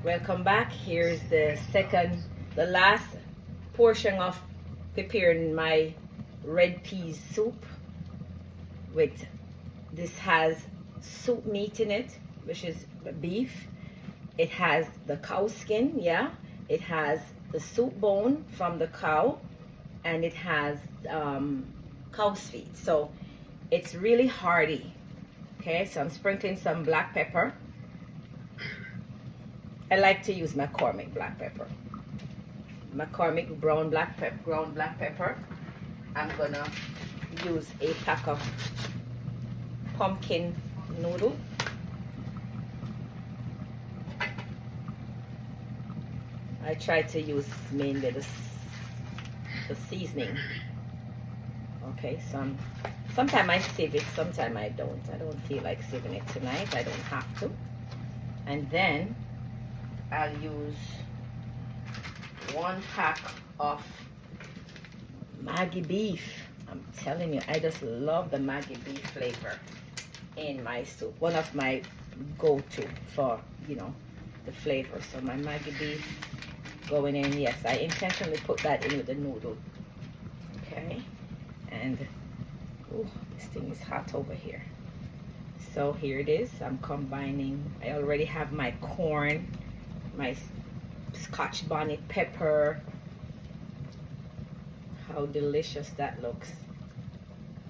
Welcome back. Here's the last portion of preparing my red peas soup. This has soup meat in it, which is beef. It has the cow skin, yeah. It has the soup bone from the cow, and it has cow's feet. So it's really hearty. Okay, so I'm sprinkling some black pepper. I like to use McCormick black pepper. McCormick ground black pepper. I'm gonna use a pack of pumpkin noodle. I try to use mainly the seasoning. Okay, sometimes I save it, sometimes I don't. I don't feel like saving it tonight. I don't have to. And then I'll use 1 pack of Maggi beef. I'm telling you, I just love the Maggi beef flavor in my soup. One of my go-to for, the flavor. So my Maggi beef going in. Yes, I intentionally put that in with the noodle. Okay. And, oh, this thing is hot over here. So here it is. I'm combining. I already have my corn, my Scotch Bonnet pepper. How delicious that looks.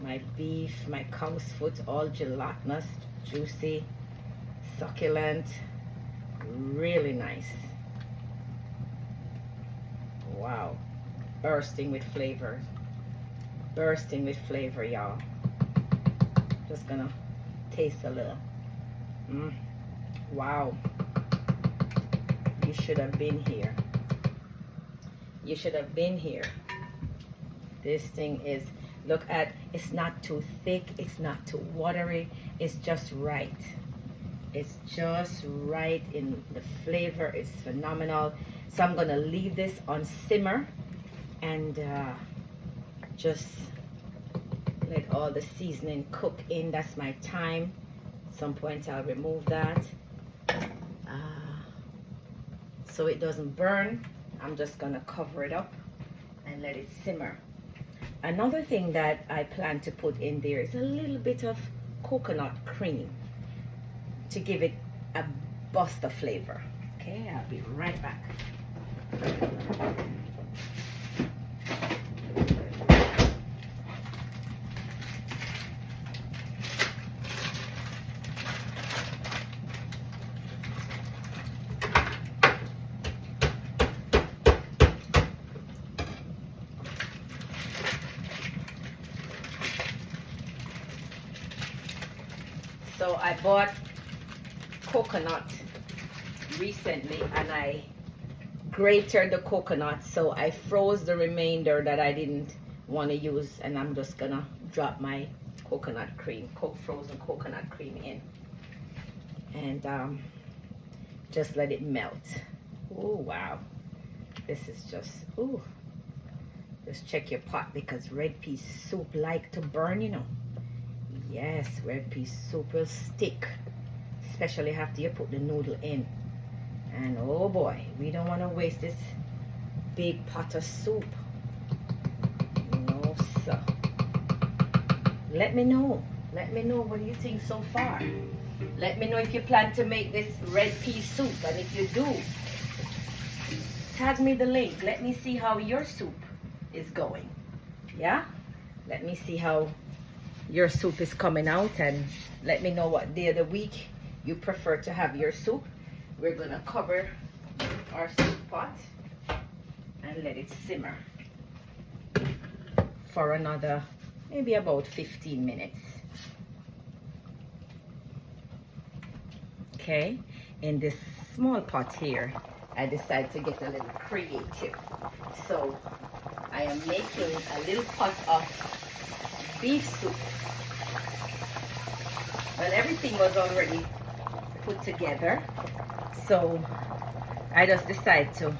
My beef, my cow's foot, all gelatinous, juicy, succulent, really nice. Wow, bursting with flavor, y'all. Just gonna taste a little. Wow. You should have been here. You should have been here. This thing is, look at, it's not too thick, it's not too watery, it's just right. It's just right in the flavor. It's phenomenal. So I'm gonna leave this on simmer and just let all the seasoning cook in. That's my time. At some point I'll remove that. So it doesn't burn. I'm just gonna cover it up and let it simmer. Another thing that I plan to put in there is a little bit of coconut cream to give it a burst of flavor. Okay, I'll be right back. So I bought coconut recently and I grated the coconut, so I froze the remainder that I didn't want to use, and I'm just gonna drop my coconut cream, frozen coconut cream in, and just let it melt. Oh wow, this is just, ooh. Just check your pot, because red pea soup like to burn, Yes, red pea soup will stick, especially after you put the noodle in. And oh boy, we don't want to waste this big pot of soup. No, sir. Let me know. Let me know what you think so far. Let me know if you plan to make this red pea soup. And if you do, tag me the link. Let me see how your soup is going. Yeah? Let me see how your soup is coming out, and let me know what day of the week you prefer to have your soup. We're gonna cover our soup pot and let it simmer for another maybe about 15 minutes. Okay, in this small pot here, I decided to get a little creative. So I am making a little pot of beef soup. Well, everything was already put together, so I just decided to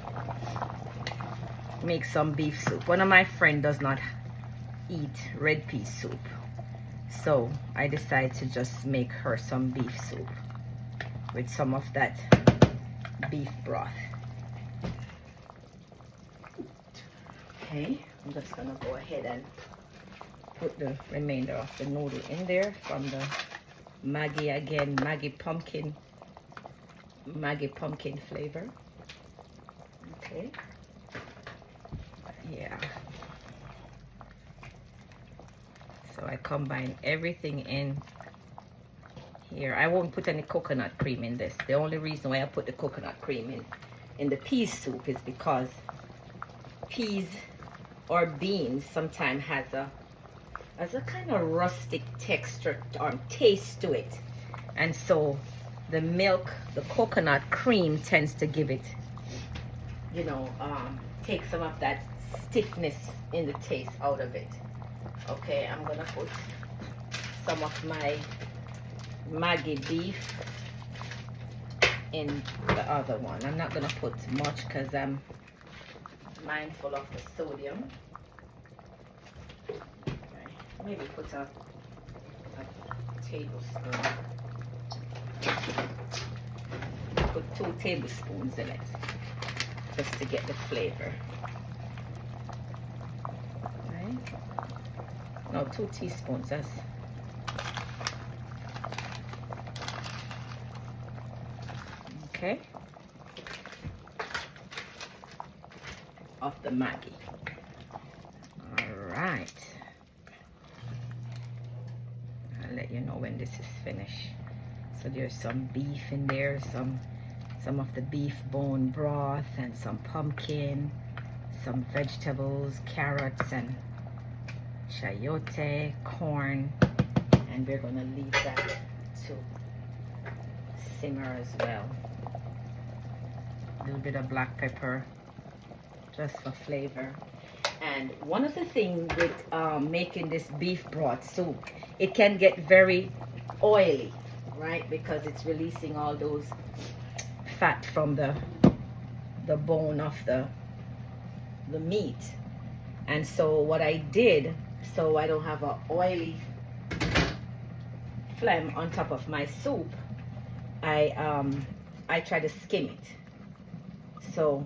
make some beef soup. One of my friends does not eat red pea soup, so I decided to just make her some beef soup with some of that beef broth. Okay, I'm just gonna go ahead and put the remainder of the noodle in there from the Maggi, again, Maggi pumpkin flavor. Okay. Yeah. So I combine everything in here. I won't put any coconut cream in this. The only reason why I put the coconut cream in the pea soup is because peas or beans sometimes has a kind of rustic texture or taste to it, and so the milk, the coconut cream tends to give it, you know, take some of that stiffness in the taste out of it. Okay, I'm gonna put some of my Maggi beef in the other one. I'm not gonna put much because I'm mindful of the sodium. Maybe put a tablespoon. Put 2 tablespoons in it just to get the flavor. Right? No, 2 teaspoons. That's okay. Of the Maggi. All right. I'll let you know when this is finished. So there's some beef in there, some of the beef bone broth, and some pumpkin, some vegetables, carrots and chayote, corn, and we're gonna leave that to simmer as well. A little bit of black pepper just for flavor. And one of the things with making this beef broth soup, it can get very oily, right? Because it's releasing all those fat from the bone of the meat. And so what I did, so I don't have an oily phlegm on top of my soup, I try to skim it. So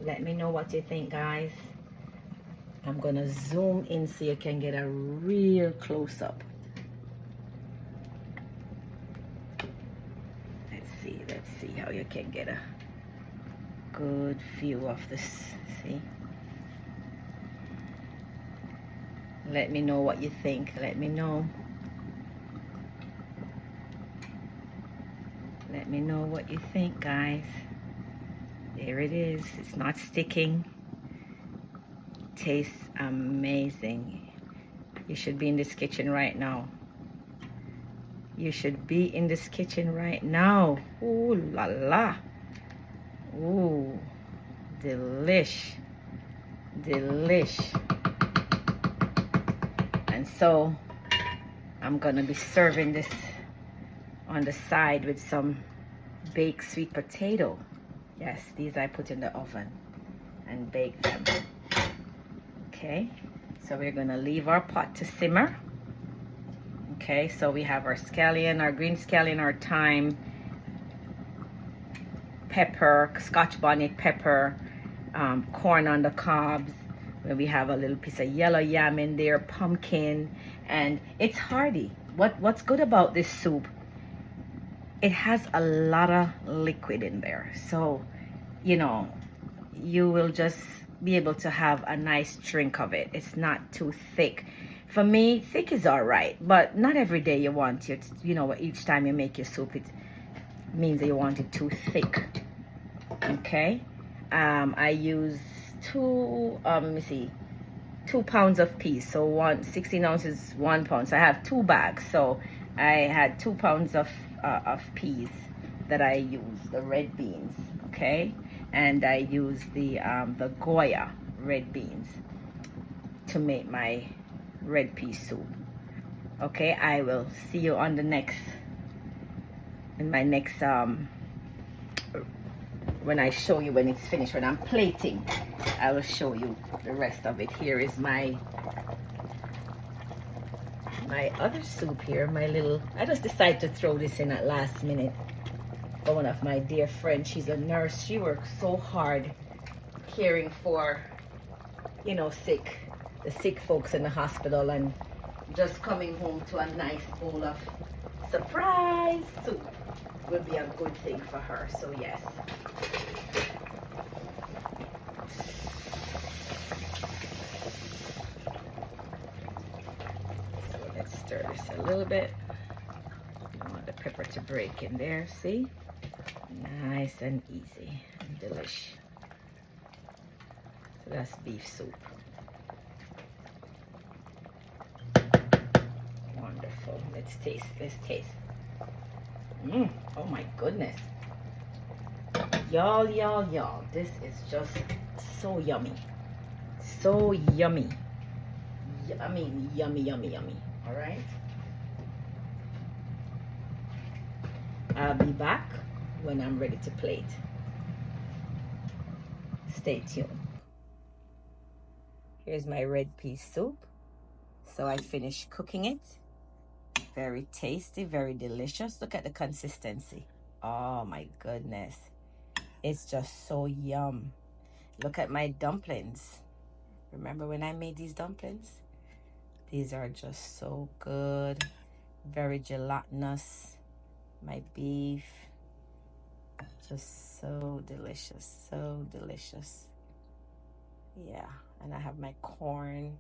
let me know what you think, guys. I'm gonna zoom in so you can get a real close-up. Let's see how you can get a good view of this. See? Let me know what you think. Let me know. Let me know what you think, guys. There it is. It's not sticking. Tastes amazing. You should be in this kitchen right now. You should be in this kitchen right now. Ooh la la. Ooh, delish. Delish. And so I'm gonna be serving this on the side with some baked sweet potato. Yes, these I put in the oven and bake them. Okay, so we're gonna leave our pot to simmer. Okay, so we have our scallion, our green scallion, our thyme, pepper, Scotch bonnet pepper, corn on the cobs. We have a little piece of yellow yam in there, pumpkin, and it's hearty. What's good about this soup, it has a lot of liquid in there. So, you know, you will just be able to have a nice drink of it. It's not too thick. For me, thick is all right, but not every day you want it. You know, each time you make your soup, it means that you want it too thick. Okay, I use 2 pounds of peas. So 16 ounces, 1 pound. So I have 2 bags. So I had 2 pounds of peas that I use, the red beans. Okay, and I use the Goya red beans to make my red pea soup. Okay, I will see you on the next, in my next when I show you when it's finished. When I'm plating, I will show you the rest of it. Here is my other soup here, my little, I just decided to throw this in at last minute for one of my dear friends. She's a nurse. She works so hard caring for, you know, the sick folks in the hospital, and just coming home to a nice bowl of surprise soup will be a good thing for her. So yes. So let's stir this a little bit. I want the pepper to break in there, see? Nice and easy and delish. So that's beef soup. Wonderful. Let's taste. Oh my goodness. Y'all. This is just so yummy. So yummy. I mean, yummy. All right. I'll be back when I'm ready to plate. Stay tuned. Here's my red pea soup. So I finished cooking it. Very tasty, very delicious. Look at the consistency. Oh my goodness. It's just so yum. Look at my dumplings. Remember when I made these dumplings? These are just so good. Very gelatinous. My beef. Just so delicious. So delicious. Yeah. And I have my corn.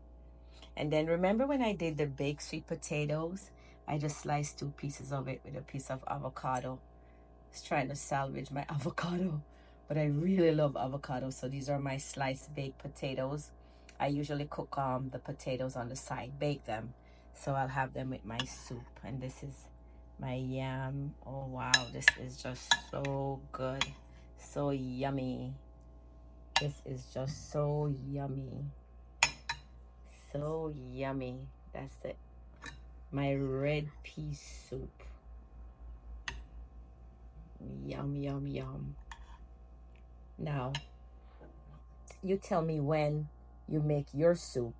And then remember when I did the baked sweet potatoes? I just sliced 2 pieces of it with a piece of avocado. I was trying to salvage my avocado, but I really love avocado. So these are my sliced baked potatoes. I usually cook the potatoes on the side, bake them. So I'll have them with my soup. And this is my yam. Oh wow, this is just so good. So yummy. This is just so yummy. So yummy. That's it. My red pea soup. Yum. Now, you tell me when you make your soup,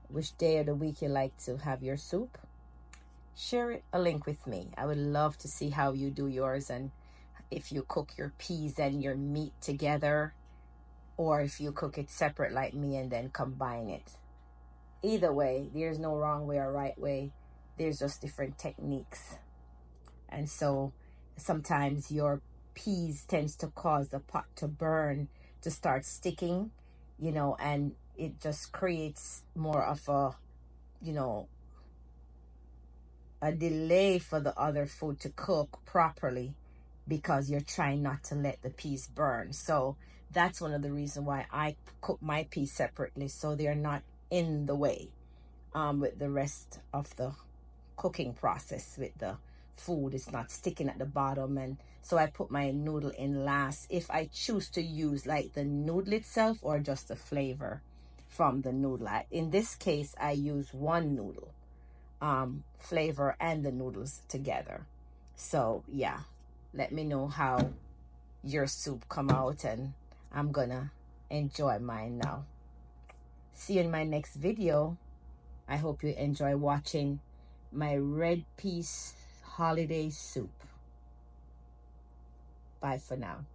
which day of the week you like to have your soup. Share a link with me. I would love to see how you do yours, and if you cook your peas and your meat together, or if you cook it separate like me and then combine it. Either way, there's no wrong way or right way. There's just different techniques. And so sometimes your peas tends to cause the pot to burn, to start sticking, you know, and it just creates more of a, you know, a delay for the other food to cook properly because you're trying not to let the peas burn. So that's one of the reasons why I cook my peas separately, so they're not in the way with the rest of the cooking process with the food. It's not sticking at the bottom, and so I put my noodle in last if I choose to use like the noodle itself or just the flavor from the noodle. In this case, I use one noodle flavor and the noodles together. So yeah, let me know how your soup come out, and I'm gonna enjoy mine now. See you in my next video. I hope you enjoy watching my red peas holiday soup. Bye for now.